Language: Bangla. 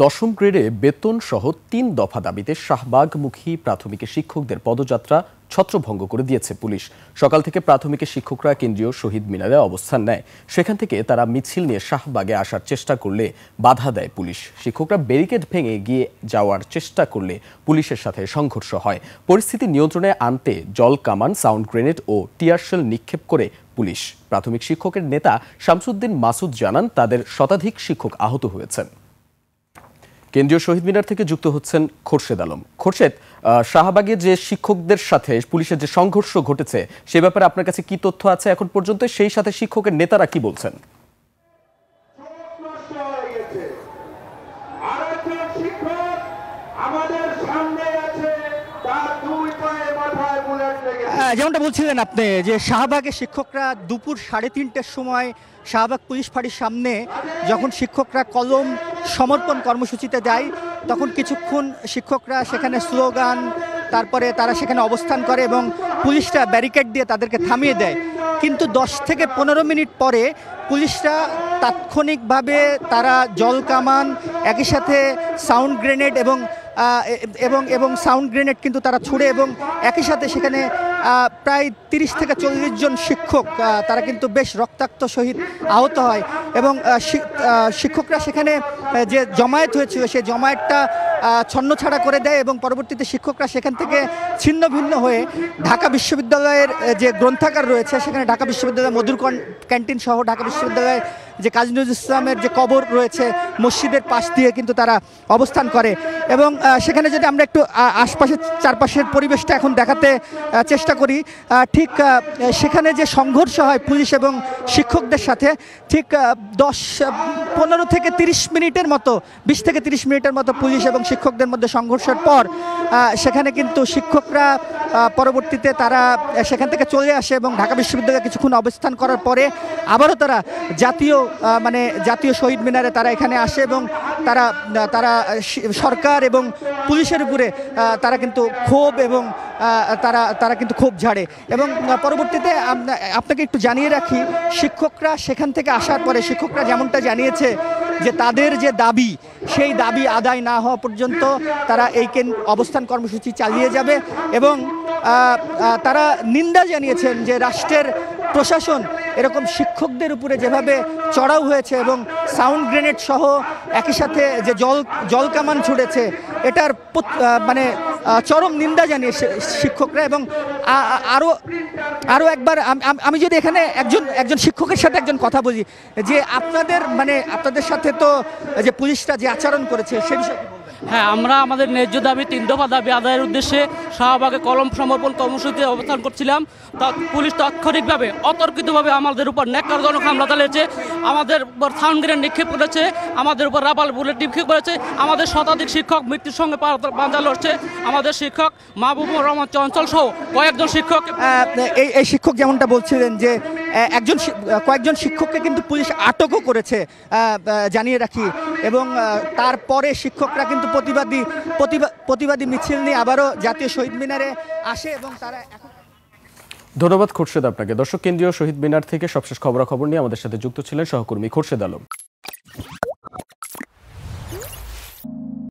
দশম গ্রেডে বেতন সহ ৩ দফা দাবিতে শাহবাগমুখী প্রাথমিকের শিক্ষকদের পদযাত্রা ছত্রভঙ্গ করে দিয়েছে পুলিশ। সকাল থেকে প্রাথমিকের শিক্ষকরা কেন্দ্রীয় শহীদ মিনারে অবস্থান নেয়। সেখান থেকে তারা মিছিল নিয়ে শাহবাগে আসার চেষ্টা করলে বাধা দেয় পুলিশ। শিক্ষকরা ব্যারিকেড ভেঙে এগিয়ে যাওয়ার চেষ্টা করলে পুলিশের সাথে সংঘর্ষ হয়। পরিস্থিতি নিয়ন্ত্রণে আনতে জল কামান, সাউন্ড গ্রেনেড ও টিয়ারশেল নিক্ষেপ করে পুলিশ। প্রাথমিক শিক্ষকের নেতা শামসুদ্দিন মাসুদ জানান, তাদের শতাধিক শিক্ষক আহত হয়েছেন। কেন্দ্রীয় শহীদ মিনার থেকে যুক্ত হচ্ছেন খোরশেদ আলম। খোরশেদ, শাহবাগে যে শিক্ষকদের সাথে পুলিশের যে সংঘর্ষ ঘটেছে সে ব্যাপারে আপনার কাছে কি তথ্য আছে এখন পর্যন্ত, সেই সাথে শিক্ষকের নেতারা কি বলছেন? যেমনটা বলছিলেন আপনি যে শাহবাগের শিক্ষকরা দুপুর 3:30টার সময় শাহবাগ পুলিশ ফাঁড়ির সামনে যখন শিক্ষকরা কলম সমর্পণ কর্মসূচিতে যায়, তখন কিছুক্ষণ শিক্ষকরা সেখানে স্লোগান, তারপরে তারা সেখানে অবস্থান করে এবং পুলিশরা ব্যারিকেড দিয়ে তাদেরকে থামিয়ে দেয়। কিন্তু 10 থেকে 15 মিনিট পরে পুলিশরা তাৎক্ষণিকভাবে তারা জল কামান, একই সাথে সাউন্ড গ্রেনেড এবং সাউন্ড গ্রেনেড কিন্তু তারা ছুড়ে এবং একই সাথে সেখানে প্রায় 30 থেকে 40 জন শিক্ষক তারা কিন্তু বেশ রক্তাক্ত সহিত আহত হয় এবং শিক্ষকরা সেখানে যে জমায়েত হয়েছিল সেই জমায়েতটা ছন্নছাড়া করে দেয় এবং পরবর্তীতে শিক্ষকরা সেখান থেকে ছিন্ন ভিন্ন হয়ে ঢাকা বিশ্ববিদ্যালয়ের যে গ্রন্থাগার রয়েছে সেখানে ঢাকা বিশ্ববিদ্যালয়ের মধুর ক্যান্টিন সহ ঢাকা বিশ্ববিদ্যালয়ের যে কাজী নজরুল ইসলামের যে কবর রয়েছে মসজিদের পাশ দিয়ে কিন্তু তারা অবস্থান করে এবং সেখানে যদি আমরা একটু আশপাশের চারপাশের পরিবেশটা এখন দেখাতে চেষ্টা করি, ঠিক সেখানে যে সংঘর্ষ হয় পুলিশ এবং শিক্ষকদের সাথে, ঠিক 15 থেকে 30 মিনিটের মতো 20 থেকে 30 মিনিটের মতো পুলিশ এবং শিক্ষকদের মধ্যে সংঘর্ষের পর সেখানে কিন্তু শিক্ষকরা পরবর্তীতে তারা সেখান থেকে চলে আসে এবং ঢাকা বিশ্ববিদ্যালয়ে কিছুক্ষণ অবস্থান করার পরে আবারও তারা জাতীয় শহীদ মিনারে তারা এখানে আসে এবং তারা সরকার এবং পুলিশের উপরে তারা কিন্তু ক্ষোভ এবং তারা কিন্তু ক্ষোভ ঝাড়ে এবং পরবর্তীতে আপনাকে একটু জানিয়ে রাখি, শিক্ষকরা সেখান থেকে আসার পরে শিক্ষকরা যেমনটা জানিয়েছে যে তাদের যে দাবি সেই দাবি আদায় না হওয়া পর্যন্ত তারা এই অবস্থান কর্মসূচি চালিয়ে যাবে এবং তারা নিন্দা জানিয়েছেন যে রাষ্ট্রের প্রশাসন এরকম শিক্ষকদের উপরে যেভাবে চড়াও হয়েছে এবং সাউন্ড গ্রেনেড সহ একই সাথে যে জল কামান ছুড়েছে, এটার চরম নিন্দা জানিয়েছে শিক্ষকরা। এবং আরও একবার আমি যদি এখানে একজন শিক্ষকের সাথে একজন কথা বলি যে আপনাদের সাথে তো যে পুলিশরা যে আচরণ করেছে সে বিষয়ে। হ্যাঁ, আমরা আমাদের ন্যায্য দাবি 3 দফা দাবি আদায়ের উদ্দেশ্যে শাহবাগে কলম সমর্পণ কর্মসূচিতে অবস্থান করছিলাম। পুলিশ তাৎক্ষণিকভাবে অতর্কিতভাবে আমাদের উপর ন্যাক্কারজনক হামলা চালিয়েছে, আমাদের উপর সাউন্ড গ্রেনেড নিক্ষেপ করেছে, আমাদের উপর রাবার বুলেট নিক্ষেপ করেছে, আমাদের শতাধিক শিক্ষক মৃত্যুর সঙ্গে পাঞ্জা লড়ছে, আমাদের শিক্ষক মাহবুবুর রহমান চঞ্চল সহ কয়েকজন শিক্ষক। এই শিক্ষক যেমনটা বলছিলেন যে কয়েকজন শিক্ষককে কিন্তু পুলিশ আটকও করেছে জানিয়ে রাখি এবং তারপরে শিক্ষকরা কিন্তু প্রতিবাদী মিছিল নিয়ে আবারও জাতীয় শহীদ মিনারে আসে এবং তারা। ধন্যবাদ খোরশেদ আপনাকে। দর্শক, কেন্দ্রীয় শহীদ মিনার থেকে সবশেষ খবরাখবর নিয়ে আমাদের সাথে যুক্ত ছিলেন সহকর্মী খোরশেদ আলম।